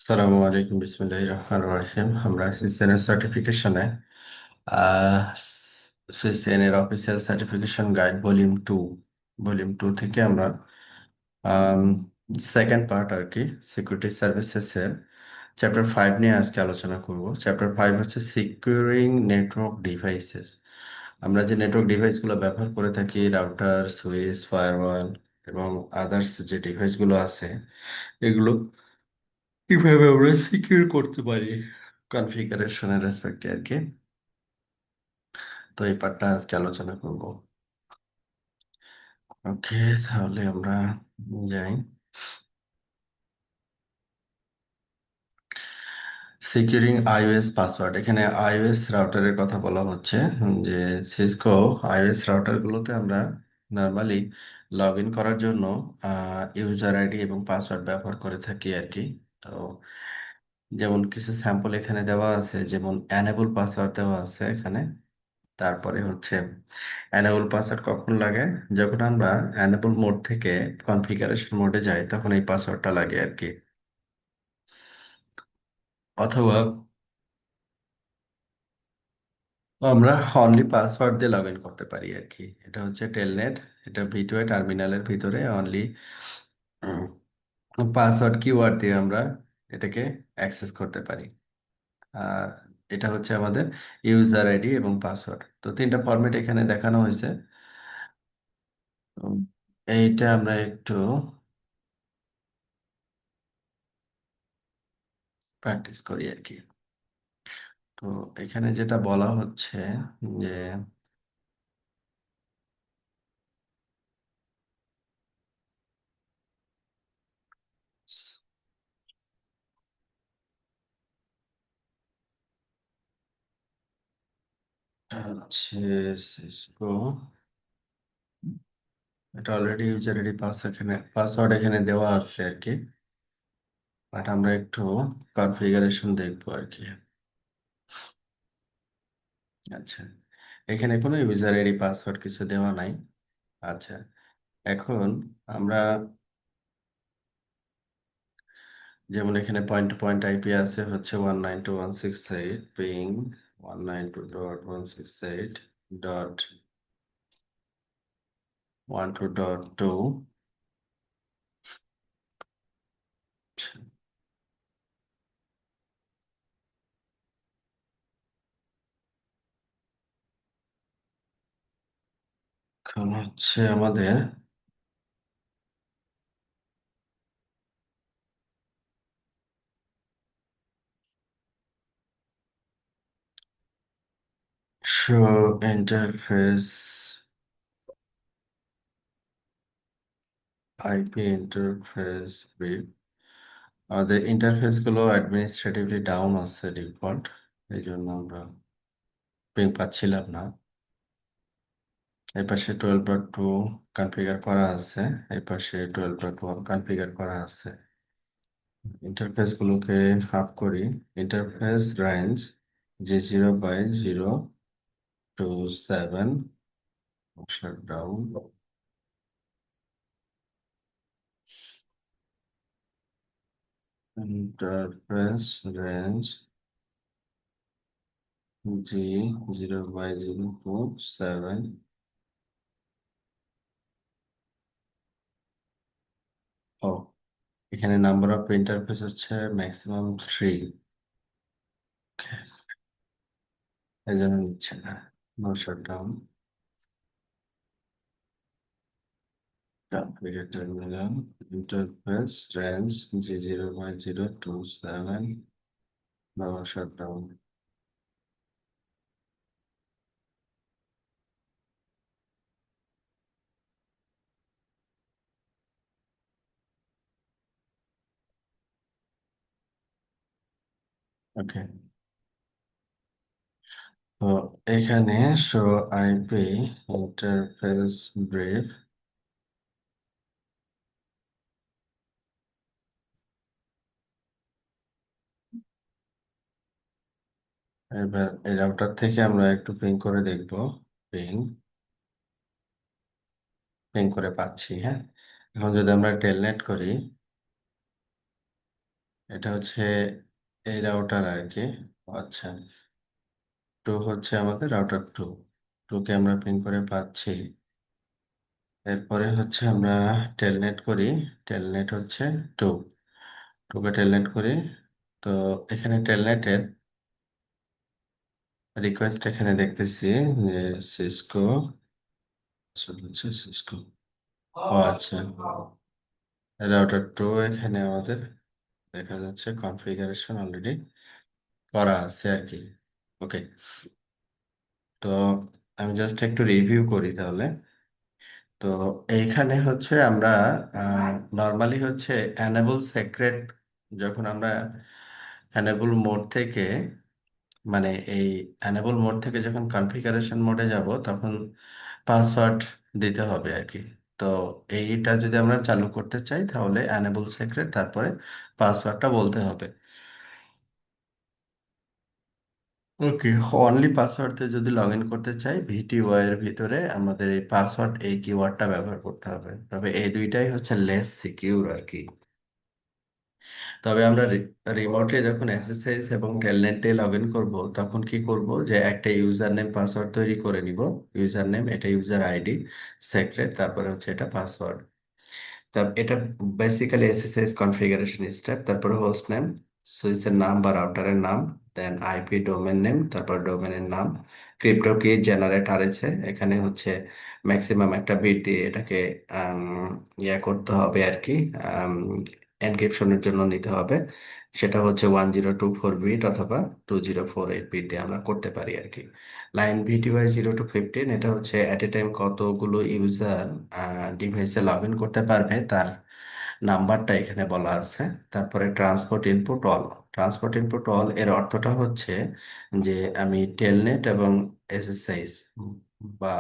আসসালামু আলাইকুম বিসমিল্লাহির রহমানির রহিম। আমরা সিসিএন সার্টিফিকেশনে সিসিএন এর official certification guide volume two থেকে আমরা সেকেন্ড পার্ট আর কি সিকিউরিটি সার্ভিসেস এর চ্যাপ্টার 5 নিয়ে আজকে আলোচনা করব। চ্যাপ্টার 5 হচ্ছে সিকিউরিং নেটওয়ার্ক ডিভাইসেস। আমরা যে নেটওয়ার্ক ডিভাইসগুলো ব্যবহার করে থাকি, রাউটার, সুইচ, ফায়ারওয়াল এবং আদার্স যে ডিভাইসগুলো আছে, এগুলো কিভাবে আমরা সিকিউর করতে পারি কনফিগারেশনের রেসপেক্টে আর কি। তো এই পার্টটা আজকে আলোচনা করব। ওকে, তাহলে আমরা যাই। সিকিউরিং আইওএস পাসওয়ার্ড, এখানে আইওএস রাউটারের কথা বলা হচ্ছে। যে সিসকো আইওএস রাউটারগুলোতে আমরা নর্মালি লগ ইন করার জন্য ইউজার আইডি এবং পাসওয়ার্ড ব্যবহার করে থাকি আর কি। তো যেমন কিছু স্যাম্পল এখানে দেওয়া আছে, যেমন অ্যানেবল পাসওয়ার্ড দেওয়া আছে এখানে। তারপরে হচ্ছে অ্যানেবল পাসওয়ার্ড কখন লাগে, যখন আমরা অ্যানেবল মোড থেকে কনফিগারেশন মোডে যাই তখন এই পাসওয়ার্ডটা লাগে আর কি। অথবা আমরা অনলি পাসওয়ার্ড দিয়ে লগ ইন করতে পারি আর কি। এটা হচ্ছে টেলনেট। এটা ভিটওয়ে টার্মিনালের ভিতরে অনলি পাসওয়ার্ড কিওয়ার্ড দিয়ে আমরা এটাকে অ্যাক্সেস করতে পারি। আর এটা হচ্ছে আমাদের ইউজার আইডি এবং পাসওয়ার্ড। তো তিনটা ফরম্যাট এখানে দেখানো হয়েছে। উম, এইটা আমরা একটু প্র্যাকটিস করি আর কি। তো এখানে যেটা বলা হচ্ছে যে হচ্ছে সিসকো, এটা অলরেডি ইউজার আইডি পাসওয়ার্ড এখানে দেওয়া আছে আর কি। বাট আমরা একটু কনফিগারেশন দেখবো আর কি। আচ্ছা, এখানে কোনো ইউজার আইডি পাসওয়ার্ড কিছু দেওয়া নাই। আচ্ছা, এখন আমরা যেমন এখানে পয়েন্ট টু পয়েন্ট আইপি আছে হচ্ছে 192.168, পিং 192.168.12.2। এখন হচ্ছে আমাদের show interface, IP interface brief. আমাদের ইন্টারফেস গুলো অ্যাডমিনিস্ট্রেটিভলি ডাউন আছে ডিফল্ট, এই জন্য আমরা পিং পাচ্ছিলাম না। এই পাশে 12.2 কনফিগার করা আছে, এই পাশে 12.1 কনফিগার করা আছে। ইন্টারফেস গুলোকে আপ করি। Interface range G0/0 to 7 shutdown. Interface range G0/0 to 7। ও, এখানে নাম্বার অফ ইন্টারফেস হচ্ছে ম্যাক্সিমাম 3, এই জন্য নিচ্ছে না। No shutdown. Configure terminal, interface range G0/0 to 7, no shutdown. Okay, তো এখানে শো আইপি ইন্টারফেস ব্রিফ, এবার এই রাউটার থেকে আমরা একটু পিং করে দেখব। পিং পিং করে পাচ্ছি, হ্যাঁ। এখন যদি আমরা টেলনেট করি, এটা হচ্ছে এই রাউটার আর কি। আচ্ছা, টু হচ্ছে আমাদের রাউটার টু। টুকে আমরা পিন করে পাচ্ছি। এরপরে হচ্ছে আমরা টেলনেট করি। টেলনেট হচ্ছে টু। টুকে টেলনেট করি। তো এখানে টেলনেটের রিকোয়েস্ট এখানে দেখতেছি যে সিসকো, আসলে হচ্ছে সিসকো। ও আচ্ছা, রাউটার টু এখানে আমাদের দেখা যাচ্ছে কনফিগারেশন অলরেডি করা আছে আর কি। ওকে, তো আমি জাস্ট একটু রিভিউ করি তাহলে। তো এইখানে হচ্ছে আমরা নর্মালি হচ্ছে অ্যানেবল সেক্রেট, যখন আমরা অ্যানেবল মোড থেকে, মানে এই অ্যানেবল মোড থেকে যখন কনফিগারেশন মোডে যাব তখন পাসওয়ার্ড দিতে হবে আর কি। তো এইটা যদি আমরা চালু করতে চাই তাহলে অ্যানেবল সিক্রেট তারপরে পাসওয়ার্ডটা বলতে হবে। ওকে, অনলি পাসওয়ার্ড দিয়ে যদি লগ ইন করতে চাই ভিটিওয়াই এর ভিতরে আমাদের এই পাসওয়ার্ড এই কিওয়ার্ডটা ব্যবহার করতে হবে, তবে এই দুইটাই হচ্ছে লেস সিকিউর আর কি। তবে আমরা রিমোটলি যখন এসএসএস এবং টেলনেটে লগ ইন করবো তখন কি করব, যে একটা ইউজার নেম পাসওয়ার্ড তৈরি করে নিব। ইউজার নেম, এটা ইউজার আইডি, সিক্রেট, তারপরে হচ্ছে এটা পাসওয়ার্ড। তা এটা বেসিক্যালি এসএসএস কনফিগারেশন স্টেপ। তারপরে হোস্ট নেম, সুইচের নাম বা রাউটারের নাম, দেন আইপি ডোমেন নেম, তারপর ডোমেনের নাম, ক্রিপ্টো কি জেনারেট আরএসএ। এখানে হচ্ছে ম্যাক্সিমাম একটা বিট দিয়ে এটাকে ইয়া করতে হবে আর কি, এনক্রিপশনের জন্য নিতে হবে। সেটা হচ্ছে 1024 বিট অথবা 2048 বিট দিয়ে আমরা করতে পারি আর কি। লাইন ভিটিওয়াই 0 to 15, এটা হচ্ছে অ্যাট এ টাইম কতগুলো ইউজার ডিভাইসে লগ ইন করতে পারবে তার নাম্বারটা এখানে বলা আছে। তারপরে transport input all. Transport input all এর অর্থটা হচ্ছে যে আমি টেলনেট এবং এসএসআইস বা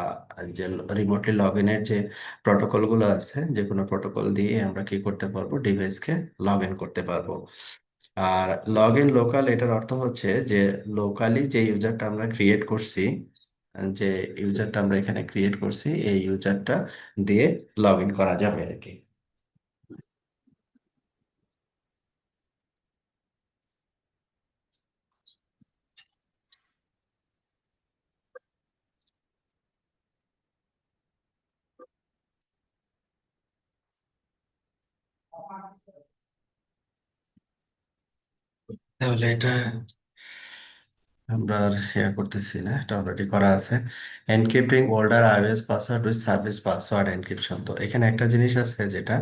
যে রিমোটলি লগ ইনের যে প্রোটোকলগুলো আছে, যে কোনো প্রোটোকল দিয়ে আমরা কি করতে পারবো, ডিভাইসকে লগ ইন করতে পারবো। আর লগ ইন লোকাল, এটার অর্থ হচ্ছে যে লোকালি যে ইউজারটা আমরা ক্রিয়েট করছি, যে ইউজারটা আমরা এখানে ক্রিয়েট করছি এই ইউজারটা দিয়ে লগ ইন করা যাবে আর কি। তাহলে এটা আমরা আর শেয়ার করতেছি না, এটা অলরেডি করা আছে। Encrypting older IOS password with service password encryption. তো এখানে একটা জিনিস আছে যেটা,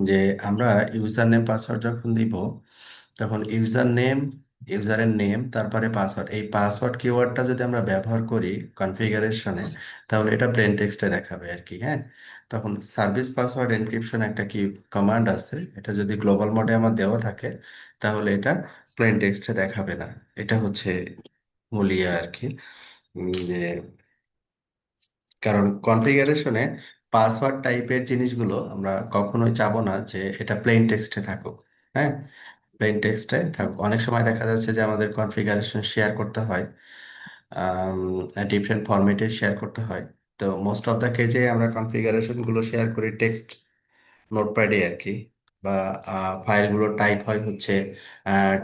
যে আমরা ইউজার নেম পাসওয়ার্ড যখন দিব তখন ইউজার নেম, ইউজারের নেম, তারপরে পাসওয়ার্ড, এই পাসওয়ার্ড কিওয়ার্ডটা যদি আমরা ব্যবহার করি কনফিগারেশনে তাহলে এটা প্লেন টেক্সটে দেখাবে আর কি। হ্যাঁ, তখন সার্ভিস পাসওয়ার্ড এনক্রিপশন একটা কি কমান্ড আছে, এটা যদি গ্লোবাল মোডে আমার দেওয়া থাকে তাহলে এটা প্লেন টেক্সটে দেখাবে না। এটা হচ্ছে মূলিয়া আর কি। যে কারণ কনফিগারেশনে পাসওয়ার্ড টাইপের জিনিসগুলো আমরা কখনোই চাবো না যে এটা প্লেন টেক্সটে থাকুক। হ্যাঁ, প্লেন টেক্সটে থাকুক। অনেক সময় দেখা যাচ্ছে যে আমাদের কনফিগারেশন শেয়ার করতে হয়, ডিফারেন্ট ফরম্যাটে শেয়ার করতে হয়। তো মোস্ট অফ দ্য কেজে আমরা কনফিগারেশন গুলো শেয়ার করি টেক্সট নোটপ্যাডে আর কি, বা ফাইলগুলো টাইপ হয় হচ্ছে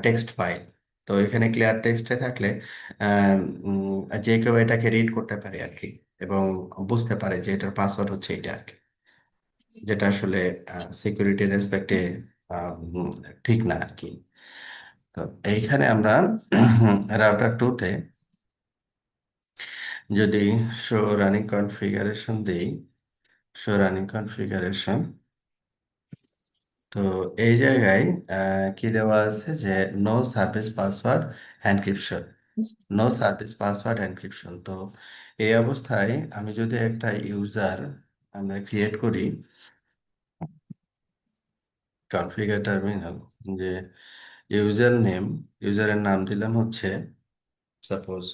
টেক্সট ফাইল। তো এখানে ক্লিয়ার টেক্সটে থাকলে আহ, যে কেউ এটাকে রিড করতে পারে আর কি, এবং বুঝতে পারে যে এটার পাসওয়ার্ড হচ্ছে এটা আর কি, যেটা আসলে সিকিউরিটি রেসপেক্টে ঠিক না আর কি। তো এইখানে আমরা রাউটার টুতে যদি শো রানিং কনফিগারেশন দিই, শো রানিং কনফিগারেশন, তো এই জায়গায় কি দেওয়া আছে যে no service password encryption, no service password encryption. তো এই অবস্থায় আমি যদি একটা ইউজার আমরা ক্রিয়েট করি, কনফিগার টার্মিনাল, যে ইউজার নেম, ইউজারের নাম দিলাম হচ্ছে সাপোজ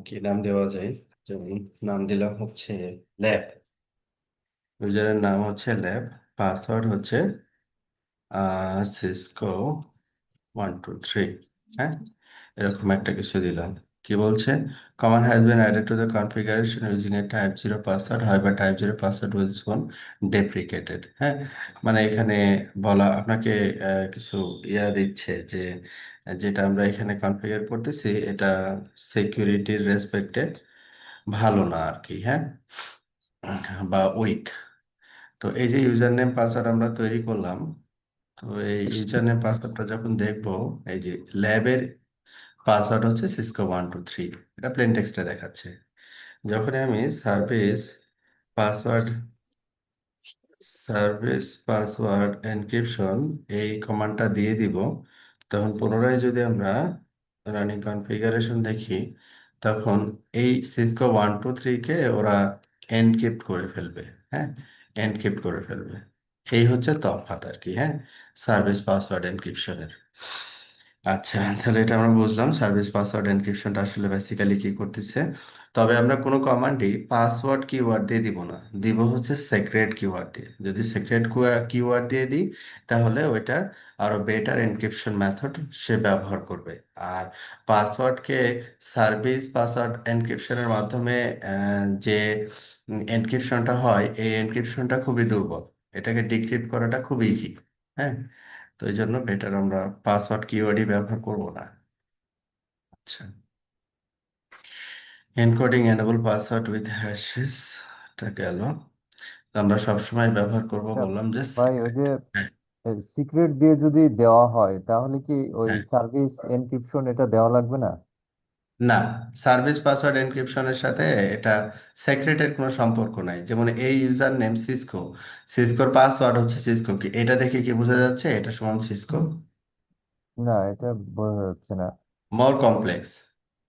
কি নাম দেওয়া যায়, যেমন নাম দিলাম হচ্ছে ল্যাব, ইউজারের নাম হচ্ছে ল্যাব, পাসওয়ার্ড হচ্ছে সিসকো 123। হ্যাঁ, এরকম একটা কিছু দিলাম। কি বলছে? Command has been added to the configuration using a type zero password, however type zero password will soon deprecated. হ্যাঁ, মানে এখানে বলা আপনাকে কিছু দিচ্ছে যে যেটা আমরা এখানে কনফিগার করতেছি এটা সিকিউরিটির রেসপেক্টে ভালো না আর কি। হ্যাঁ, বা উইক। তো এই যে ইউজার নেম পাসওয়ার্ড আমরা তৈরি করলাম, তো এই ইউজার নেম পাসওয়ার্ডটা যখন দেখবো, এই যে ল্যাবের পাসওয়ার্ড হচ্ছে সিসকো 123, এটা প্লেন টেক্সটে দেখাচ্ছে। যখন আমি পাসওয়ার্ড সার্ভিস পাসওয়ার্ড এনক্রিপশন এই কমান্ডটা দিয়ে দিব, তখন পুনরায় যদি আমরা রানিং কনফিগারেশন দেখি, তখন এই সিসকো 123 কে ওরা এনক্রিপ্ট করে ফেলবে। হ্যাঁ, এনক্রিপ্ট করে ফেলবে। এই হচ্ছে তফাৎ আর কি। হ্যাঁ, সার্ভিস পাসওয়ার্ড এনক্রিপশনের। আচ্ছা, তাহলে এটা আমরা বুঝলাম সার্ভিস পাসওয়ার্ড এনক্রিপশনটা আসলে বেসিক্যালি কি করতেছে। তবে আমরা কোনো কমান্ডই পাসওয়ার্ড কিওয়ার্ড দিয়ে দিব না, দিব হচ্ছে সিক্রেট কিওয়ার্ড দিয়ে। যদি সিক্রেট কিওয়ার্ড দিয়ে দিই, তাহলে ওইটা আরো বেটার এনক্রিপশন মেথড সে ব্যবহার করবে। আর পাসওয়ার্ডকে সার্ভিস পাসওয়ার্ড এনক্রিপশনের মাধ্যমে যে এনক্রিপশনটা হয়, এই এনক্রিপশনটা খুবই দুর্বল। এটাকে ডিক্রিপ্ট করাটা খুব ইজি। হ্যাঁ, তো এই জন্য বেটার আমরা পাসওয়ার্ড কিওয়ার্ডই ব্যবহার করব না। আচ্ছা, encoding enable password with hashes, এটা গেল। আমরা সবসময় ব্যবহার করব আচ্ছা বললাম যে ভাই, ওই সিক্রেট। যে হ্যাঁ, সিক্রেট দিয়ে যদি দেওয়া হয় তাহলে কি ওই হ্যাঁ, সার্ভিস এনক্রিপশন এটা দেওয়া লাগবে না? না, সার্ভিস পাসওয়ার্ড এনক্রিপশনের সাথে এটা সিক্রেটের কোনো সম্পর্ক নাই। যেমন এই ইউজার নেম সিসকো, সিসকোর পাসওয়ার্ড হচ্ছে সিসকো, কি এটা দেখে কি বোঝা যাচ্ছে এটা সমান সিসকো? না, এটা বোঝা যাচ্ছে না। মোর কমপ্লেক্স।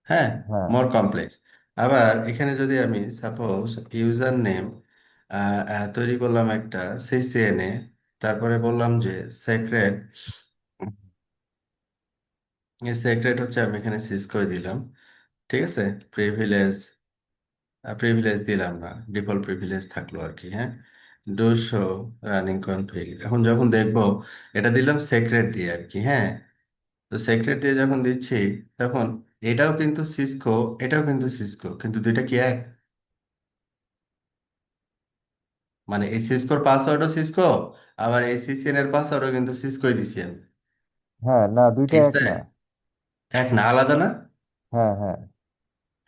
হ্যাঁ, হ্যাঁ। মোর কমপ্লেক্স। আবার এখানে যদি আমি সাপোজ ইউজার নেম তৈরি করলাম একটা সিসিএনএ, তারপরে বললাম যে সেক্রেট, সেক্রেট হচ্ছে আমি এখানে সিসকো দিলাম। ঠিক আছে, প্রিভিলেজ, প্রিভিলেজ দিলাম না, ডিফল্ট প্রিভিলেজ থাকলো আর কি। হ্যাঁ, ডু শো রানিং কনফিগ। এখন যখন দেখবো এটা দিলাম সেক্রেট দিয়ে আর কি। হ্যাঁ, তো সেক্রেট দিয়ে যখন দিচ্ছি, তখন এটাও কিন্তু সিসকো, এটাও কিন্তু সিসকো, কিন্তু দুইটা কি এক? মানে এই সিসকোর পাসওয়ার্ডও সিসকো, আবার এই সিসিএন এর পাসওয়ার্ডও কিন্তু সিসকোই দিছি আমি। হ্যাঁ, না, দুইটা ঠিক এক আছে, না। এক না, আলাদা না। হ্যাঁ, হ্যাঁ।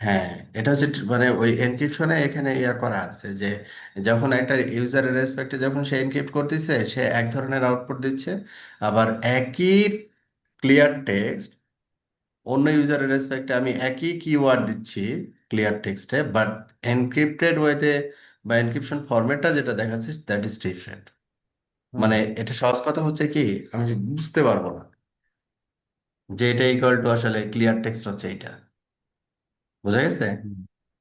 হ্যাঁ, এটা হচ্ছে মানে ওই এনক্রিপশনে এখানে করা আছে যে যখন একটা ইউজারের রেসপেক্টে যখন সে এনক্রিপ্ট করতেছে, সে এক ধরনের আউটপুট দিচ্ছে। আবার একই ক্লিয়ার টেক্সট অন্য ইউজারের রেসপেক্টে আমি একই কিওয়ার্ড দিচ্ছি ক্লিয়ার টেক্সটে, বাট এনক্রিপ্টেড ওয়েতে বা এনক্রিপশন ফরম্যাটটা যেটা দেখাচ্ছে দ্যাট ইজ ডিফারেন্ট। হুম। মানে এটা সহজ কথা হচ্ছে কি, আমি বুঝতে পারবো না যে এটা ইকুয়াল টু আসলে ক্লিয়ার টেক্সট হচ্ছে এইটা। বোঝা গেছে? হুম।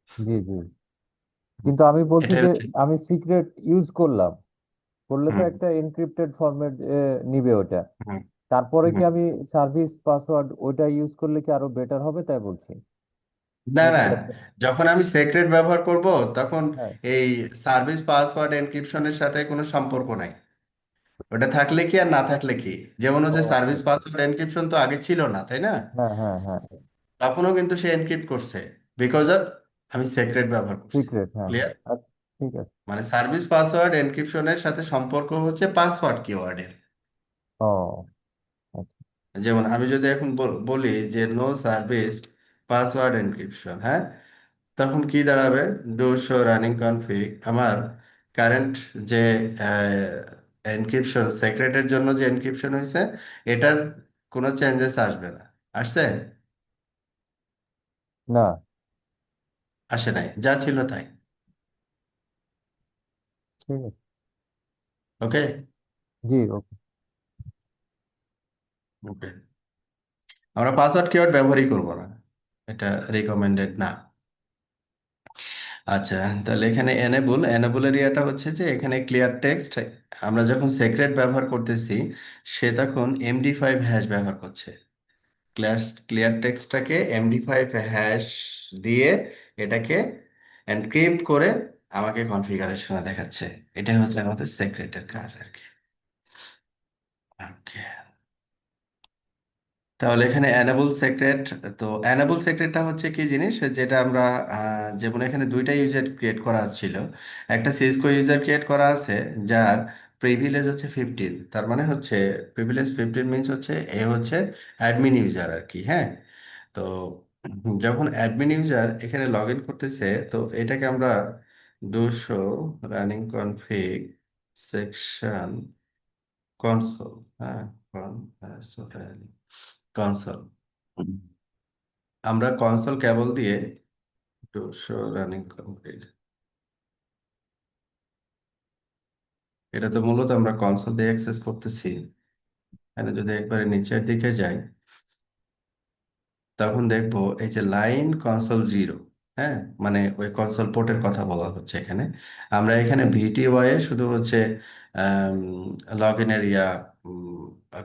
জি, জি। কিন্তু আমি বলছি এটাই যে হচ্ছে। আমি সিক্রেট ইউজ করলাম, করলে তো হুম, একটা এনক্রিপ্টেড ফরম্যাট নিবে ওটা। হুম, তারপরে কি হুম। আমি সার্ভিস পাসওয়ার্ড ওইটা ইউজ করলে কি আরো বেটার হবে তাই বলছি। না, না, নাকি একটা। যখন আমি সিক্রেট ব্যবহার করব, তখন হ্যাঁ। এই সার্ভিস পাসওয়ার্ড এনক্রিপশনের সাথে কোনো সম্পর্ক নাই। ওটা থাকলে কি আর না থাকলে কি, যেমন ও হচ্ছে আচ্ছা, সার্ভিস আচ্ছা। পাসওয়ার্ড এনক্রিপশন তো আগে ছিল না, তাই না? হ্যাঁ, হ্যাঁ, হ্যাঁ। তখনও কিন্তু সে এনক্রিপ্ট করছে, বিকজ অফ আমি সিক্রেট ব্যবহার করছি। সিক্রেট, হ্যাঁ, হ্যাঁ, ক্লিয়ার? আচ্ছা। ঠিক আছে। মানে সার্ভিস পাসওয়ার্ড এনক্রিপশনের সাথে সম্পর্ক হচ্ছে পাসওয়ার্ড কিওয়ার্ডের। ও আচ্ছা। যেমন আমি যদি এখন বলি যে নো সার্ভিস পাসওয়ার্ড এনক্রিপশন, হ্যাঁ, তখন কি দাঁড়াবে? ডু শো রানিং কনফিগ, আমার কারেন্ট যে এনক্রিপশন সিক্রেটের জন্য যে এনক্রিপশন হয়েছে, এটার কোনো চেঞ্জেস আসবে না। আসছে? না। আসে নাই, যা ছিল তাই। ঠিক আছে। ওকে, জি, ওকে। ওকে। আমরা পাসওয়ার্ড কিওয়ার্ড ব্যবহারই করব না, এটা রিকমেন্ডেড না। আচ্ছা, তাহলে এখানে এনেবলের ইয়েটা হচ্ছে যে এখানে ক্লিয়ার টেক্সট, আমরা যখন সিক্রেট ব্যবহার করতেছি, সে তখন এমডি5 হ্যাশ ব্যবহার করছে। ক্লিয়ার ক্লিয়ার টেক্সটটাকে এমডি5 হ্যাশ দিয়ে এটাকে এনক্রিপ্ট করে আমাকে কনফিগারেশনে দেখাচ্ছে। এটাই হচ্ছে আমাদের সিক্রেটের কাজ আর কি। ওকে। তাহলে এখানে অ্যানাবল সেক্রেট, তো অ্যানাবল সেক্রেটটা হচ্ছে কি জিনিস, যেটা আমরা যেমন এখানে দুইটা ইউজার ক্রিয়েট করা ছিল। একটা সিসকো ইউজার ক্রিয়েট করা আছে যার প্রিভিলেজ হচ্ছে 15, তার মানে হচ্ছে প্রিভিলেজ 15 মিনস হচ্ছে এ হচ্ছে অ্যাডমিন ইউজার আর কি, হ্যাঁ। তো যখন অ্যাডমিন ইউজার এখানে লগ ইন করতেছে, তো এটাকে আমরা 200 রানিং কনফিগ সেকশন কনসোল, হ্যাঁ, কনসোল, আমরা কনসোল কেবল দিয়ে 200 রানিং কনফিগ, এটা তো মূলত আমরা কনসোল দিয়ে অ্যাক্সেস করতেছি। এখানে যদি একবারে নিচের দিকে যাই, তখন দেখবো এই যে লাইন কনসোল জিরো, হ্যাঁ, মানে ওই কনসোল পোর্টের কথা বলা হচ্ছে এখানে। আমরা এখানে ভিটিওয়াই এ শুধু হচ্ছে লগ ইন এরিয়া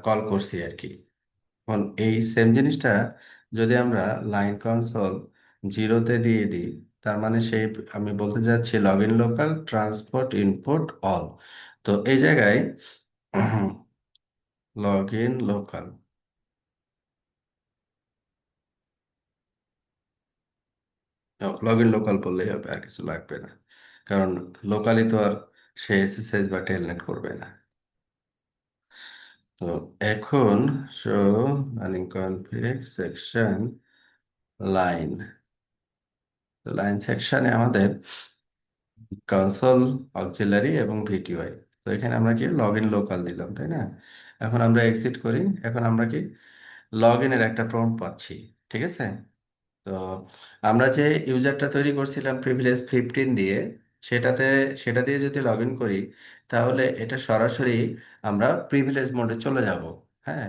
কল করছি আর কি। এখন এই সেম জিনিসটা যদি আমরা লাইন কনসোল জিরোতে দিয়ে দিই, তার মানে সেই, আমি বলতে যাচ্ছি log in local transport input all. তো এই জায়গায় log in local, log in local বললেই হবে, আর কিছু লাগবে না, কারণ লোকালি তো আর সে এসএসএস বা টেলনেট করবে না। তো এখন show running config section line, line সেকশনে আমাদের কনসোল অক্সিলারি এবং ভিটিওয়াই। তো এখানে আমরা কি লগ ইন লোকাল দিলাম, তাই না? এখন আমরা এক্সিট করি, এখন আমরা কি লগ ইনের একটা প্রম্পট পাচ্ছি, ঠিক আছে। তো আমরা যে ইউজারটা তৈরি করছিলাম প্রিভিলেজ 15 দিয়ে, সেটাতে, সেটা দিয়ে যদি লগ ইন করি, তাহলে এটা সরাসরি আমরা প্রিভিলেজ মোডে চলে যাব, হ্যাঁ।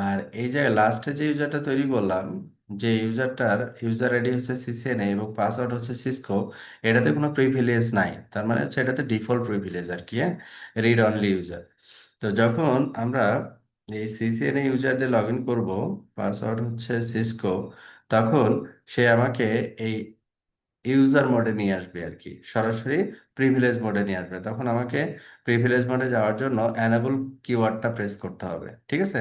আর এই যে লাস্টে যে ইউজারটা তৈরি করলাম, যে ইউজারটার ইউজার আইডি হচ্ছে সিসিএনএ এবং পাসওয়ার্ড হচ্ছে সিসকো, এটাতে কোনো প্রিভিলেজ নাই, তার মানে হচ্ছে এটাতে ডিফল্ট প্রিভিলেজ আর কি, হ্যাঁ, রিড অনলি ইউজার। তো যখন আমরা এই সিসিএনএ ইউজার দিয়ে লগ ইন করবো, পাসওয়ার্ড হচ্ছে সিসকো, তখন সে আমাকে এই ইউজার মোডে নিয়ে আসবে আর কি, সরাসরি প্রিভিলেজ মোডে নিয়ে আসবে। তখন আমাকে প্রিভিলেজ মোডে যাওয়ার জন্য অ্যানাবল কিওয়ার্ডটা প্রেস করতে হবে, ঠিক আছে।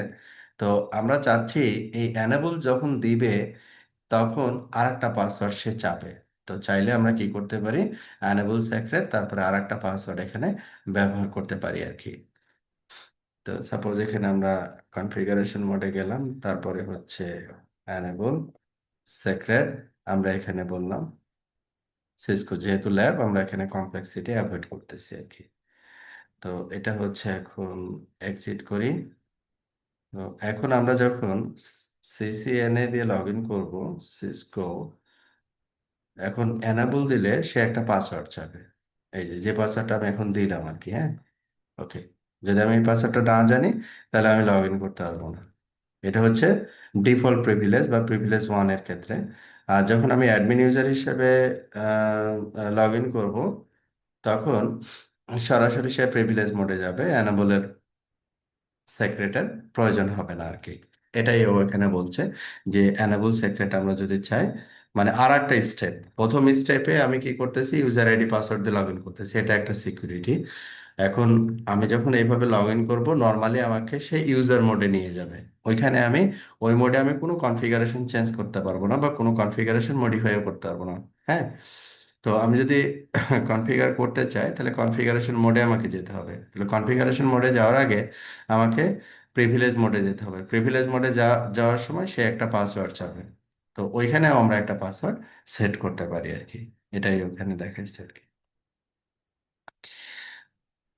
তো আমরা চাচ্ছি এই অ্যানাবল যখন দিবে, তখন আরেকটা পাসওয়ার্ড সে চাবে। তো চাইলে আমরা কি করতে পারি, অ্যানাবল সেক্রেট তারপরে আরেকটা পাসওয়ার্ড এখানে ব্যবহার করতে পারি আর কি। তো সাপোজ এখানে আমরা কনফিগারেশন মোডে গেলাম, তারপরে হচ্ছে অ্যানাবল সেক্রেট, আমরা এখানে বললাম সিসকো, যেহেতু ল্যাব আমরা এখানে কমপ্লেক্সিটি অ্যাভয়েড করতেছি আর কি। তো এটা হচ্ছে, এখন এক্সিট করি। তো এখন আমরা যখন সিসিএনএ দিয়ে লগ ইন করবো, সিসকো, এখন এনাবল দিলে সে একটা পাসওয়ার্ড চাবে, এই যে যে পাসওয়ার্ডটা আমি এখন দিলাম আর কি, হ্যাঁ। ওকে, যদি আমি এই পাসওয়ার্ডটা না জানি, তাহলে আমি লগ ইন করতে পারবো না। এটা হচ্ছে ডিফল্ট প্রিভিলেজ বা প্রিভিলেজ ওয়ান এর ক্ষেত্রে। আর যখন আমি অ্যাডমিন ইউজার হিসেবে লগ ইন করবো, তখন সরাসরি সে প্রিভিলেজ মোডে যাবে, অ্যানাবলের সেক্রেটার প্রয়োজন হবে না আর কি। এটাই ও এখানে বলছে, যে অ্যানাবল সেক্রেট আমরা যদি চাই, মানে আর একটা স্টেপ, প্রথম স্টেপে আমি কি করতেছি, ইউজার আইডি পাসওয়ার্ড দিয়ে লগ ইন করতেছি, এটা একটা সিকিউরিটি। এখন আমি যখন এইভাবে লগ ইন করবো, নর্মালি আমাকে সেই ইউজার মোডে নিয়ে যাবে। ওইখানে আমি, ওই মোডে আমি কোনো কনফিগারেশন চেঞ্জ করতে পারবো না বা কোনো কনফিগারেশন মডিফাইও করতে পারবো না, হ্যাঁ। তো আমি যদি কনফিগার করতে চাই, তাহলে কনফিগারেশন মোডে আমাকে যেতে হবে। তাহলে কনফিগারেশন মোডে যাওয়ার আগে আমাকে প্রিভিলেজ মোডে যেতে হবে। প্রিভিলেজ মোডে যাওয়ার সময় সে একটা পাসওয়ার্ড চাবে, তো ওইখানেও আমরা একটা পাসওয়ার্ড সেট করতে পারি আর কি। এটাই ওখানে দেখাইছে আর কি।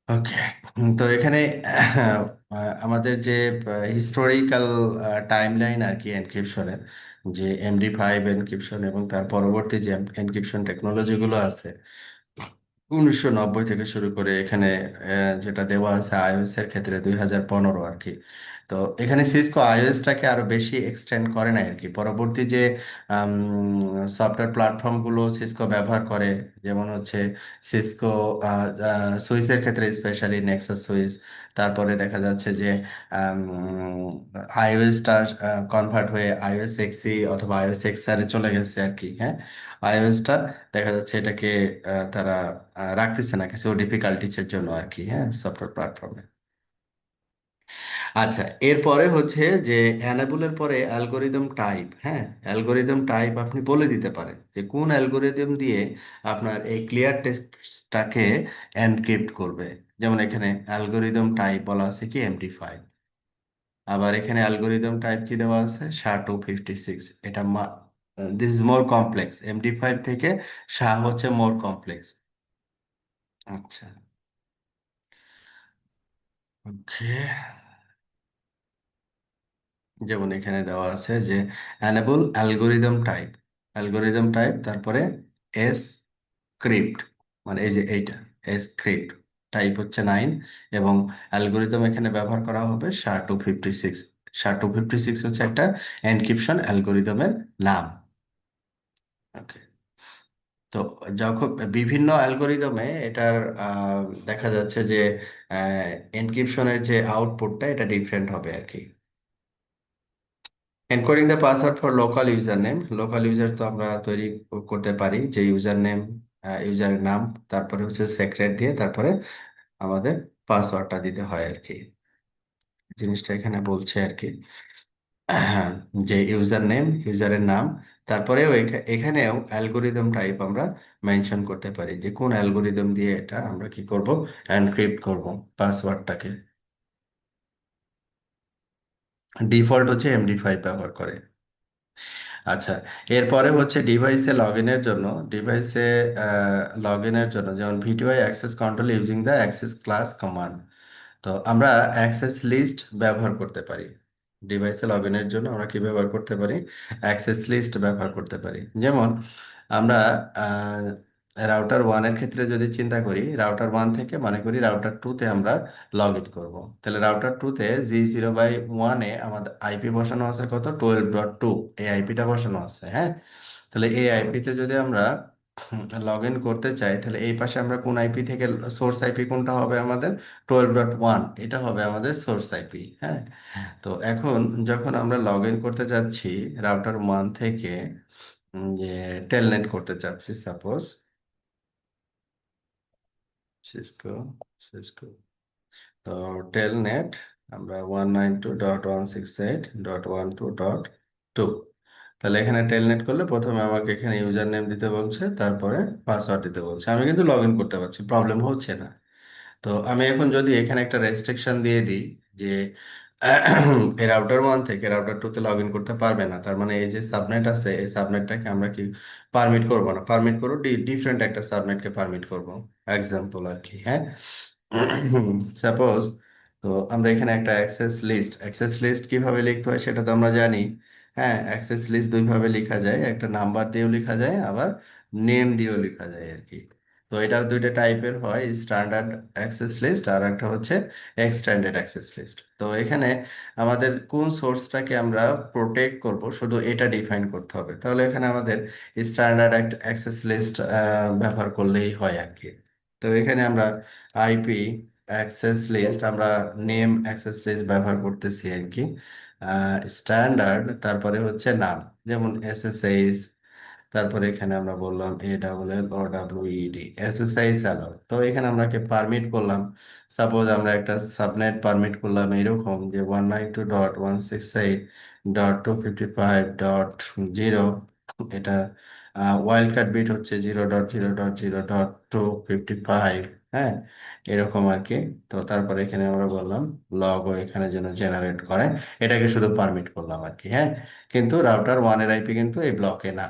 ওকে, তো এখানে আমাদের যে হিস্টোরিক্যাল টাইমলাইন আর কি এনক্রিপশনের, যে এমডি5 এনক্রিপশন এবং তার পরবর্তী যে এনক্রিপশন টেকনোলজিগুলো আছে 1990 থেকে শুরু করে, এখানে যেটা দেওয়া আছে আইওএস এর ক্ষেত্রে 2015 আর কি। তো এখানে সিসকো আইওএসটাকে আরো বেশি এক্সটেন্ড করে না আর কি। পরবর্তী যে সফটওয়্যার প্ল্যাটফর্মগুলো সিসকো ব্যবহার করে, যেমন হচ্ছে সিসকো সুইসের ক্ষেত্রে স্পেশালি নেক্সাস সুইস, তারপরে দেখা যাচ্ছে যে আইওএসটা কনভার্ট হয়ে আইওএস এক্সি অথবা আইওএস এক্সআর এ চলে গেছে আর কি, হ্যাঁ। আইওএসটা দেখা যাচ্ছে এটাকে তারা রাখতেছে না কিছু ডিফিকাল্টিসের জন্য আর কি, হ্যাঁ, সফটওয়্যার প্ল্যাটফর্মে। আচ্ছা, এরপরে হচ্ছে যে অ্যানাবলের পরে অ্যালগোরিদম টাইপ। হ্যাঁ, অ্যালগোরিদম টাইপ আপনি বলে দিতে পারেন যে কোন অ্যালগোরিদম দিয়ে আপনার এই ক্লিয়ার টেক্সটটাকে এনক্রিপ্ট করবে। যেমন এখানে অ্যালগোরিদম টাইপ বলা আছে কি এমডি5। আবার এখানে অ্যালগোরিদম টাইপ কি দেওয়া আছে SHA-256। এটা দিস ইজ মোর কমপ্লেক্স, এমডি5 থেকে শাহ হচ্ছে মোর কমপ্লেক্স। আচ্ছা, ওকে। যেমন এখানে দেওয়া আছে যে enable algorithm type, algorithm type তারপরে এস স্ক্রিপ্ট, মানে এই যে এইটা এস স্ক্রিপ্ট, টাইপ হচ্ছে 9, এবং অ্যালগোরিদম এখানে ব্যবহার করা হবে SHA-256। SHA-256 হচ্ছে একটা এনক্রিপশন অ্যালগোরিদমের নাম। ওকে। তো যখন বিভিন্ন অ্যালগোরিদমে এটার দেখা যাচ্ছে যে এনক্রিপশনের যে আউটপুটটা এটা ডিফারেন্ট হবে আর কি। Encoding the password for local user name, local user তো আমরা তৈরি করতে পারি যে ইউজার নেম, ইউজারের নাম, তারপরে হচ্ছে সেক্রেট দিয়ে তারপরে আমাদের পাসওয়ার্ডটা দিতে হয় আর কি। জিনিসটা এখানে বলছে আর কি। হ্যাঁ, যে ইউজার নেম, ইউজারের নাম, তারপরেও এখানেও অ্যালগোরিদম টাইপ আমরা মেনশন করতে পারি যে কোন অ্যালগোরিদম দিয়ে এটা আমরা কি করব, এনক্রিপ্ট করব পাসওয়ার্ডটাকে। ডিফল্ট হচ্ছে এমডি5 ব্যবহার করে। আচ্ছা, এরপরে হচ্ছে ডিভাইসে লগ ইনের জন্য, ডিভাইসে লগ ইনের জন্য যেমন ভিডিওআই access control using the access class command. তো আমরা অ্যাক্সেস লিস্ট ব্যবহার করতে পারি। ডিভাইসে লগ ইনের জন্য আমরা কি ব্যবহার করতে পারি, অ্যাক্সেস লিস্ট ব্যবহার করতে পারি। যেমন আমরা রাউটার ওয়ানের ক্ষেত্রে যদি চিন্তা করি, রাউটার ওয়ান থেকে মনে করি রাউটার টুতে আমরা লগ ইন করবো, তাহলে রাউটার টুতে G0/1-এ আমাদের আইপি বসানো আছে কত, 12.2, এই আইপিটা বসানো আছে। হ্যাঁ, তাহলে এই আইপিতে যদি আমরা লগ ইন করতে চাই, তাহলে এই পাশে আমরা কোন আইপি থেকে, সোর্স আইপি কোনটা হবে আমাদের, 12.1, এটা হবে আমাদের সোর্স আইপি। হ্যাঁ, তো এখন যখন আমরা লগ ইন করতে যাচ্ছি রাউটার ওয়ান থেকে, যে টেলনেট করতে চাচ্ছি সাপোজ, সিসকো, সিসকো, তো টেলনেট আমরা 192.168.12.2, তাহলে এখানে টেলনেট করলে প্রথমে আমাকে এখানে ইউজার নেম দিতে বলছে, তারপরে পাসওয়ার্ড দিতে বলছে। আমি কিন্তু লগ ইন করতে পারছি, প্রবলেম হচ্ছে না। তো আমি এখন যদি এখানে একটা রেস্ট্রিকশন দিয়ে দিই যে এই রাউটার ওয়ান থেকে রাউটার টুতে লগ ইন করতে পারবে না, তার মানে এই যে সাবনেট আছে এই সাবনেটটাকে আমরা কি পারমিট করবো না, পারমিট করবো ডিফারেন্ট একটা সাবনেটকে পারমিট করব, এক্সাম্পল আর কি। হ্যাঁ, সাপোজ, তো আমরা এখানে একটা অ্যাক্সেস লিস্ট, অ্যাক্সেস লিস্ট কিভাবে লিখতে হয় সেটা তো আমরা জানি। হ্যাঁ, অ্যাক্সেস লিস্ট দুইভাবে লেখা যায়, একটা নাম্বার দিয়েও লেখা যায়, আবার নেম দিয়েও লেখা যায় আর কি। তো এটা দুইটা টাইপের হয়, স্ট্যান্ডার্ড অ্যাক্সেস লিস্ট আর একটা হচ্ছে এক্সটেন্ডেড অ্যাক্সেস লিস্ট। তো এখানে আমাদের কোন সোর্সটাকে আমরা প্রোটেক্ট করব শুধু এটা ডিফাইন করতে হবে, তাহলে এখানে আমাদের স্ট্যান্ডার্ড অ্যাক্সেস লিস্ট ব্যবহার করলেই হয় আর কি। তো এখানে আমরা আইপি অ্যাক্সেস লিস্ট, আমরা নেম অ্যাক্সেস লিস্ট ব্যবহার করতেছি আর কি। স্ট্যান্ডার্ড, তারপরে হচ্ছে নাম, যেমন এসএসএইচ, তারপরে এখানে আমরা বললাম ALLOWED, এসএসআইস অ্যালাউ। তো এখানে আমরা পারমিট করলাম, সাপোজ আমরা একটা সাবনেট পারমিট করলাম এরকম যে 192.168.255.0, এটা ওয়াইল্ড কার্ড বিট হচ্ছে 0.0.0.255। হ্যাঁ, এরকম আর কি। তো তারপরে এখানে আমরা বললাম লগও এখানে যেন জেনারেট করে, এটাকে শুধু পারমিট করলাম আর কি। হ্যাঁ, কিন্তু রাউটার ওয়ানের আইপি কিন্তু এই ব্লকে না।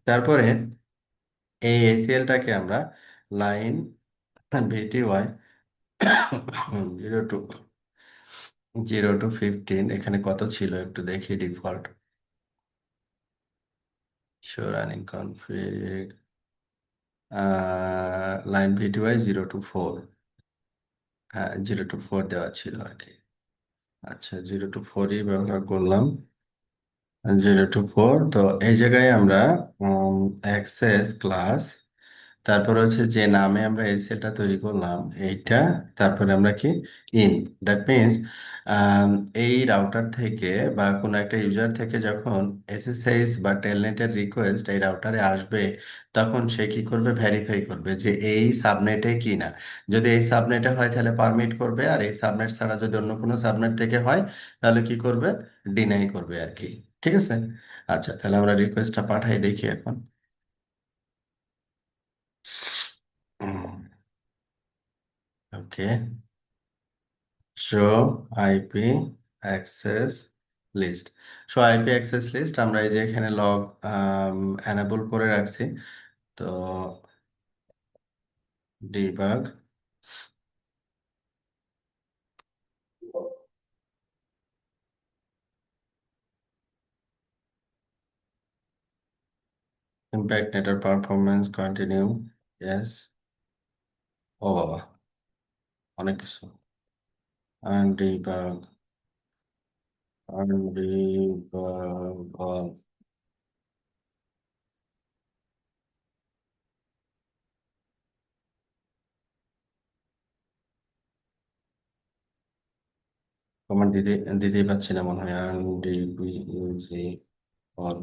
তারপরে এই এসিএলটাকে আমরা লাইন ভিটিওয়াই 0 to 15, এখানে কত ছিল একটু দেখি, default show running config, line VTY 0 to 4, হ্যাঁ 0 to 4 দেওয়া ছিল আর কি। আচ্ছা, 0 to 4ই ব্যবহার করলাম, 0 to 4। তো এই জায়গায় আমরা অ্যাক্সেস ক্লাস, তারপর হচ্ছে যে নামে আমরা এসএলটা তৈরি করলাম এইটা, তারপরে আমরা কি ইন, দ্যাট মিনস এই রাউটার থেকে বা কোনো একটা ইউজার থেকে যখন এসএসএইচ বা টেলনেটের রিকোয়েস্ট এই রাউটারে আসবে, তখন সে কি করবে, ভেরিফাই করবে যে এই সাবনেটে কি না। যদি এই সাবনেটে হয় তাহলে পারমিট করবে, আর এই সাবনেট ছাড়া যদি অন্য কোনো সাবনেট থেকে হয় তাহলে কি করবে, ডিনাই করবে আর কি। ঠিক আছে। আচ্ছা, তাহলে আমরা রিকোয়েস্টটা পাঠাই দেখি এখন। Okay, show IP access list. Show IP access list আমরা এই যে এখানে লগ এনেবল করে রাখছি। তো debug impact network performance continue, yes. ও বাবা, অনেক কিছু। আনডিবাগ, আনডিবাগ, কমান্ড দিতেই পাচ্ছি না মনে হয়। আনডিবিউজি অল।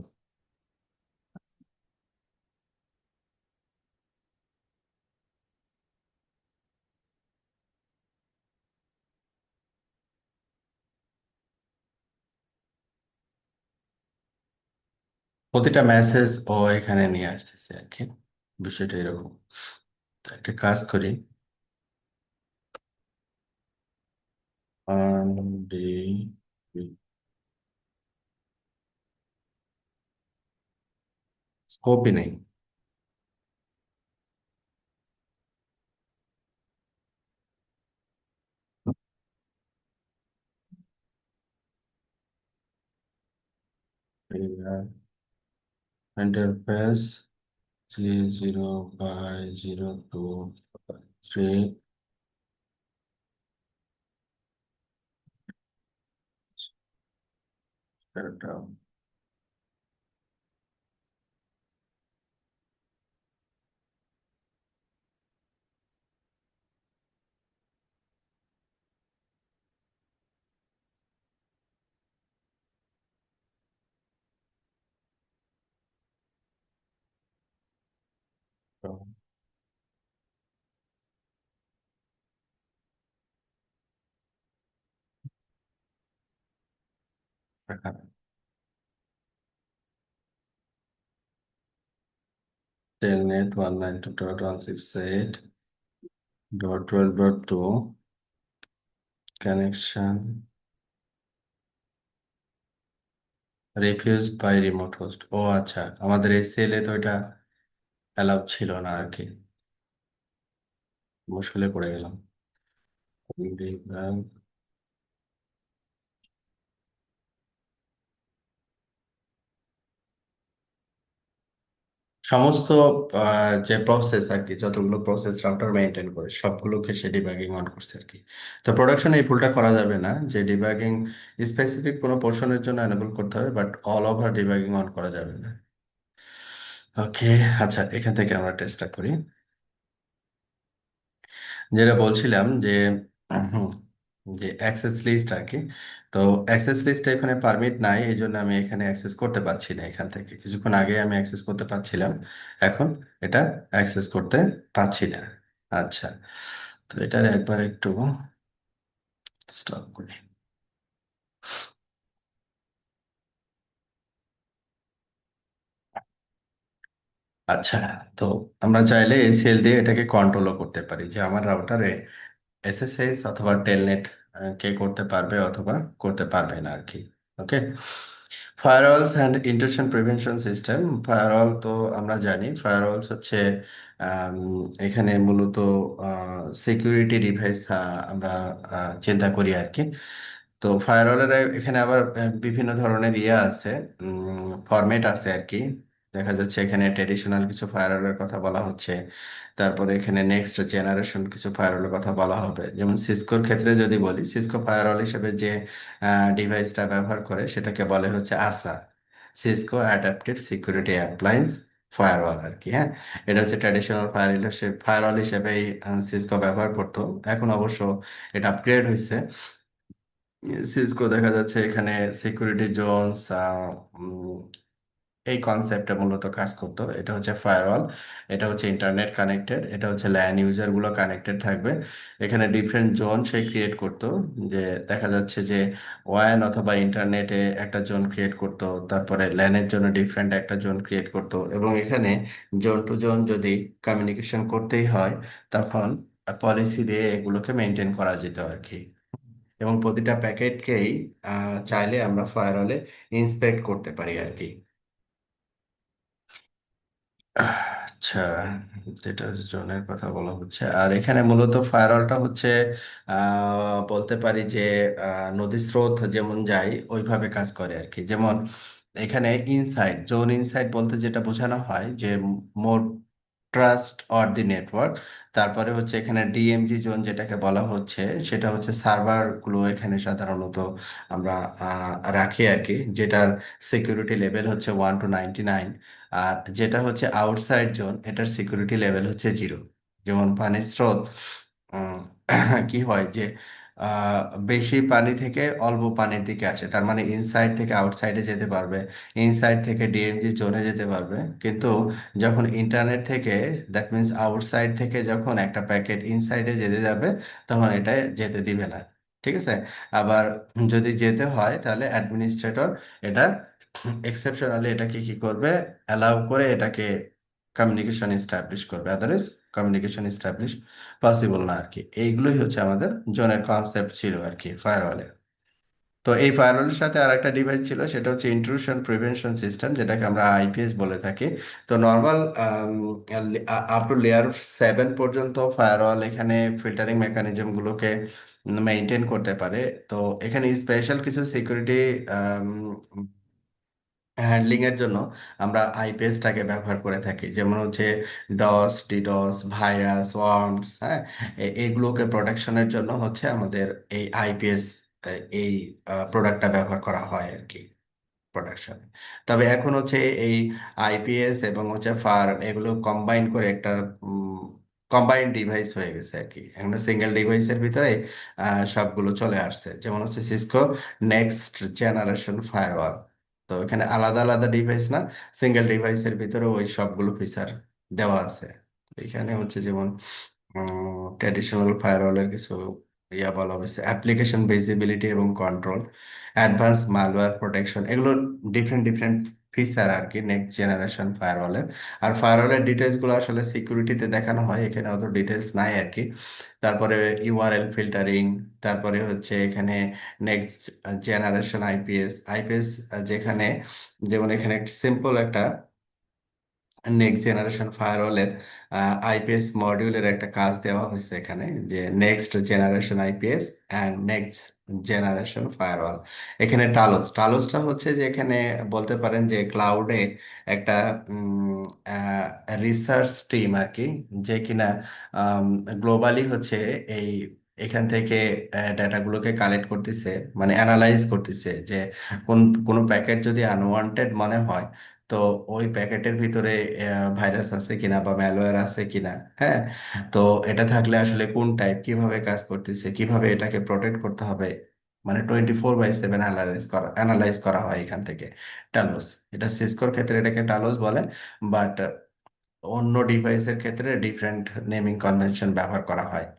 প্রতিটা মেসেজ ও এখানে নিয়ে আসতেছে আর কি, বিষয়টা এরকম। তো একটা কাজ করি, আনডি স্কোপই নেই। Interface 3 0 by 0 2 3। Telnet 192.168.12.2 connection refused by remote host. ও আচ্ছা, আমাদের এই সেলে তো এটা অ্যালাউ ছিল না আর কি, মুশকিলে পড়ে গেলাম। সমস্ত যে প্রসেস আর কি, যতগুলো প্রসেস রাউটার মেনটেন করে সবগুলোকে সে ডিবাগিং অন করছে আর কি। তো প্রোডাকশনে এই ভুলটা করা যাবে না যে ডিবাগিং স্পেসিফিক কোনো পোর্শনের জন্য এনেবল করতে হবে, but all over debugging on করা যাবে না। ওকে, আচ্ছা এখান থেকে আমরা টেস্টটা করি। যেটা বলছিলাম যে উম, যে অ্যাক্সেস লিস্ট আর কি। তো অ্যাক্সেস লিস্ট এখানে পারমিট নাই, এই জন্য আমি এখানে অ্যাক্সেস করতে পারছি না। এখান থেকে কিছুক্ষণ আগে আমি অ্যাক্সেস করতে পারছিলাম, এখন এটা অ্যাক্সেস করতে পারছি না। আচ্ছা, তো এটার একবার একটু স্টপ করি। আচ্ছা, তো আমরা চাইলে এসিএল দিয়ে এটাকে কন্ট্রোলও করতে পারি যে আমার রাউটারে এসএসএস অথবা টেলনেট কে করতে পারবে অথবা করতে পারবে না আর কি। Okay, firewalls and intrusion prevention system. Firewall তো আমরা জানি, ফায়ারওয়ালস হচ্ছে আম, এখানে মূলত সিকিউরিটি ডিভাইস আমরা চিন্তা করি আর কি। তো ফায়ারওয়ালের এখানে আবার বিভিন্ন ধরনের ইয়ে আছে, ফরম্যাট আছে আর কি। দেখা যাচ্ছে এখানে ট্রেডিশনাল কিছু ফায়ারওয়ালের কথা বলা হচ্ছে, তারপরে এখানে নেক্সট জেনারেশন কিছু ফায়ারওয়ালের কথা বলা হবে। যেমন সিসকোর ক্ষেত্রে যদি বলি, সিসকো ফায়ারওয়াল হিসেবে যে ডিভাইসটা ব্যবহার করে সেটাকে বলে হচ্ছে ASA, Cisco adaptive security appliance firewall আর কি। হ্যাঁ, এটা হচ্ছে ট্র্যাডিশনাল ফায়ারওয়াল হিসেবেই সিসকো ব্যবহার করতো। এখন অবশ্য এটা আপগ্রেড হয়েছে। সিসকো দেখা যাচ্ছে এখানে সিকিউরিটি জোনস এই কনসেপ্টে মূলত কাজ করতো। এটা হচ্ছে ফায়ারওয়াল, এটা হচ্ছে ইন্টারনেট কানেক্টেড, এটা হচ্ছে ল্যান ইউজার গুলো কানেক্টেড থাকবে। এখানে ডিফারেন্ট জোন সে ক্রিয়েট করতো। যে দেখা যাচ্ছে যে ওয়ান অথবা ইন্টারনেটে একটা জোন ক্রিয়েট করতো, তারপরে ল্যানের জন্য ডিফারেন্ট একটা জোন ক্রিয়েট করতো, এবং এখানে জোন টু জোন যদি কমিউনিকেশন করতেই হয় তখন পলিসি দিয়ে এগুলোকে মেনটেন করা যেত আর কি। এবং প্রতিটা প্যাকেটকেই চাইলে আমরা ফায়ারওয়ালে ইন্সপেক্ট করতে পারি আর কি। আচ্ছা, যেটা জোনের কথা বলা হচ্ছে, আর এখানে মূলত ফায়ারওয়ালটা হচ্ছে বলতে পারি যে নদী স্রোত যেমন যায় ওইভাবে কাজ করে আর কি। যেমন এখানে ইনসাইড জোন, ইনসাইড বলতে যেটা বোঝানো হয় যে মোর ট্রাস্ট অর দি নেটওয়ার্ক। তারপরে হচ্ছে এখানে ডিএমজি জোন যেটাকে বলা হচ্ছে, সেটা হচ্ছে সার্ভার গুলো এখানে সাধারণত আমরা রাখি আর কি, যেটার সিকিউরিটি লেভেল হচ্ছে 1 to 99। আর যেটা হচ্ছে আউটসাইড জোন, এটার সিকিউরিটি লেভেল হচ্ছে 0। যেমন পানির স্রোত, উম, কি হয় যে আহ, বেশি পানি থেকে অল্প পানির দিকে আসে, তার মানে ইনসাইড থেকে আউটসাইডে যেতে পারবে, ইনসাইড থেকে ডিএমজি জোনে যেতে পারবে। কিন্তু যখন ইন্টারনেট থেকে, দ্যাট মিন্স আউটসাইড থেকে যখন একটা প্যাকেট ইনসাইডে যেতে যাবে, তখন এটা যেতে দিবে না। ঠিক আছে। আবার যদি যেতে হয় তাহলে অ্যাডমিনিস্ট্রেটর এটা এক্সেপশনালি এটাকে কি করবে, অ্যালাউ করে এটাকে কমিউনিকেশন এস্টাবলিশ করবে, আদারওয়াইজ কমিউনিকেশন এস্টাবলিশ পসিবল না আর কি। এইগুলোই হচ্ছে আমাদের জোনের কনসেপ্ট ছিল আর কি ফায়ারওয়ালের। তো এই ফায়ারওয়ালের সাথে আর একটা ডিভাইস ছিল, সেটা হচ্ছে ইন্ট্রুশন প্রিভেনশন সিস্টেম, যেটাকে আমরা আইপিএস বলে থাকি। তো নর্মাল আপ টু লেয়ার 7 পর্যন্ত ফায়ারওয়াল এখানে ফিল্টারিং মেকানিজম গুলোকে মেনটেন করতে পারে। তো এখানে স্পেশাল কিছু সিকিউরিটি হ্যান্ডলিং এর জন্য আমরা আইপিএসটাকে ব্যবহার করে থাকি। যেমন হচ্ছে ডস, ডিডস, ভাইরাস, ওয়ার্মস, হ্যাঁ, এইগুলোকে প্রোটেকশনের জন্য হচ্ছে আমাদের এই আইপিএস, এই প্রোডাক্টটা ব্যবহার করা হয় আর কি প্রোডাকশন। তবে এখন হচ্ছে এই আইপিএস এবং হচ্ছে ফার এগুলো কম্বাইন করে একটা কম্বাইন্ড ডিভাইস হয়ে গেছে আর কি। এখন সিঙ্গেল ডিভাইসের ভিতরে সবগুলো চলে আসছে। যেমন হচ্ছে সিসকো নেক্সট জেনারেশন ফায়ারওয়াল। তো এখানে আলাদা আলাদা ডিভাইস না, সিঙ্গেল ডিভাইসের ভিতরে ওই সবগুলো ফিচার দেওয়া আছে। এখানে হচ্ছে যেমন ট্র্যাডিশনাল ফায়ারওয়ালের কিছু বলা হয়েছে, অ্যাপ্লিকেশন ভিজিবিলিটি এবং কন্ট্রোল, অ্যাডভান্স মালওয়্যার প্রোটেকশন, এগুলো ডিফারেন্ট ডিফারেন্ট ফিচার আর কি নেক্সট জেনারেশন ফায়ারওয়ালের। আর ফায়ারওয়ালের ডিটেলস গুলো আসলে সিকিউরিটিতে দেখানো হয়, এখানে অত ডিটেলস নাই আর কি। তারপরে ইউআরএল ফিল্টারিং, তারপরে হচ্ছে এখানে নেক্সট জেনারেশন আইপিএস। আইপিএস যেখানে, যেমন এখানে সিম্পল একটা নেক্সট জেনারেশন ফায়ারওয়ালের আইপিএস মডিউলের একটা কাজ দেওয়া হয়েছে এখানে, যে next generation IPS and next generation firewall. এখানে টালোসটা হচ্ছে যে এখানে বলতে পারেন যে ক্লাউডে একটা রিসার্চ টিম আর কি, যে কিনা গ্লোবালি হচ্ছে এই এখান থেকে ডাটাগুলোকে কালেক্ট করতেছে, মানে অ্যানালাইজ করতেছে যে কোন কোনো প্যাকেট যদি আনওয়ান্টেড মনে হয়, তো ওই প্যাকেটের ভিতরে ভাইরাস আছে কিনা বা ম্যালওয়্যার আছে কিনা। হ্যাঁ, তো এটা থাকলে আসলে কোন টাইপ, কিভাবে কাজ করতেছে, কিভাবে এটাকে প্রোটেক্ট করতে হবে, মানে 24/7 অ্যানালাইজ করা হয় এখান থেকে। টালোস, এটা সিসকোর ক্ষেত্রে এটাকে টালোস বলে, বাট অন্য ডিভাইসের ক্ষেত্রে ডিফারেন্ট নেমিং কনভেনশন ব্যবহার করা হয়।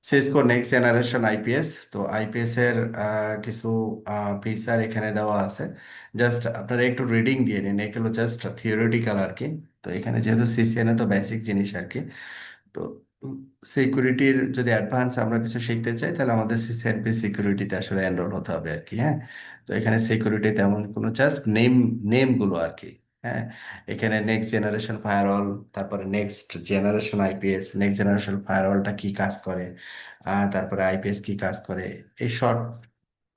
সিসকো নেক্সট জেনারেশন আইপিএস, তো আইপিএস এর কিছু ফিচার এখানে দেওয়া আছে। জাস্ট আপনারা একটু রিডিং দিয়ে নিন, এগুলো জাস্ট থিওরিটিক্যাল আর কি। তো এখানে যেহেতু সিসিএন এ তো বেসিক জিনিস আর কি। তো সিকিউরিটির যদি অ্যাডভান্স আমরা কিছু শিখতে চাই, তাহলে আমাদের সিসিএনপি সিকিউরিটিতে আসলে এনরোল হতে হবে আর কি। হ্যাঁ, তো এখানে সিকিউরিটি তেমন কোনো, জাস্ট নেম গুলো আর কি। হ্যাঁ, এখানে নেক্সট জেনারেশন ফায়ারওয়াল, তারপরে next generation IPS, next generation ফায়ারওয়ালটা কি কাজ করে, তারপরে আইপিএস কি কাজ করে, এই শর্ট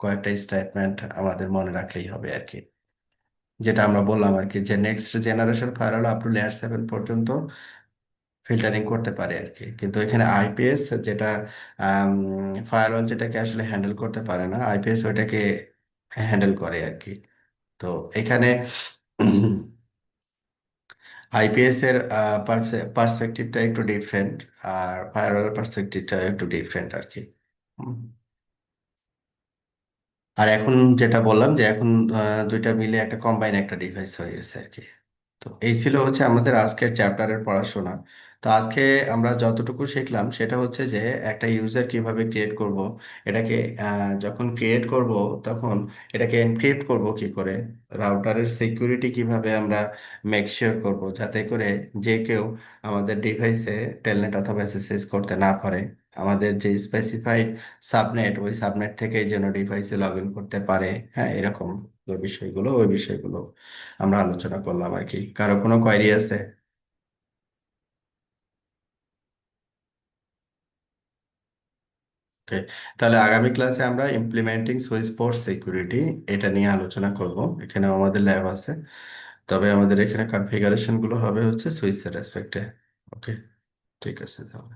কয়েকটা স্টেটমেন্ট আমাদের মনে রাখলেই হবে আর কি। যেটা আমরা বললাম আর কি, যে next generation firewall up to layer 7 পর্যন্ত ফিল্টারিং করতে পারে আর কি। কিন্তু এখানে আইপিএস যেটা, ফায়ারওয়াল যেটাকে আসলে হ্যান্ডেল করতে পারে না, আইপিএস ওইটাকে হ্যান্ডেল করে আর কি। তো এখানে আইপিএস এর পার্সপেক্টিভটা একটু ডিফারেন্ট, আর ফায়ারওয়ালের পার্সপেক্টিভটা একটু ডিফারেন্ট আর কি। হুম। আর এখন যেটা বললাম যে এখন দুইটা মিলে একটা কম্বাইন একটা ডিভাইস হয়ে গেছে আর কি। তো এই ছিল হচ্ছে আমাদের আজকের চ্যাপ্টারের পড়াশোনা। তো আজকে আমরা যতটুকু শিখলাম সেটা হচ্ছে যে একটা ইউজার কিভাবে ক্রিয়েট করব, এটাকে যখন ক্রিয়েট করব তখন এটাকে এনক্রিপ্ট করব কি করে, রাউটারের সিকিউরিটি কিভাবে আমরা মেক শিওর করব যাতে করে যে কেউ আমাদের ডিভাইসে টেলনেট অথবা এসএসএস করতে না পারে, আমাদের যে স্পেসিফাইড সাবনেট ওই সাবনেট থেকেই যেন ডিভাইসে লগ ইন করতে পারে। হ্যাঁ, এরকম ওই বিষয়গুলো আমরা আলোচনা করলাম আর কি। কারো কোনো কোয়েরি আছে? ওকে, তাহলে আগামী ক্লাসে আমরা ইমপ্লিমেন্টিং সুইচ পোর্ট সিকিউরিটি এটা নিয়ে আলোচনা করব। এখানে আমাদের ল্যাব আছে, তবে আমাদের এখানে কনফিগারেশন গুলো হবে হচ্ছে সুইচের রেসপেক্টে। ওকে, ঠিক আছে তাহলে।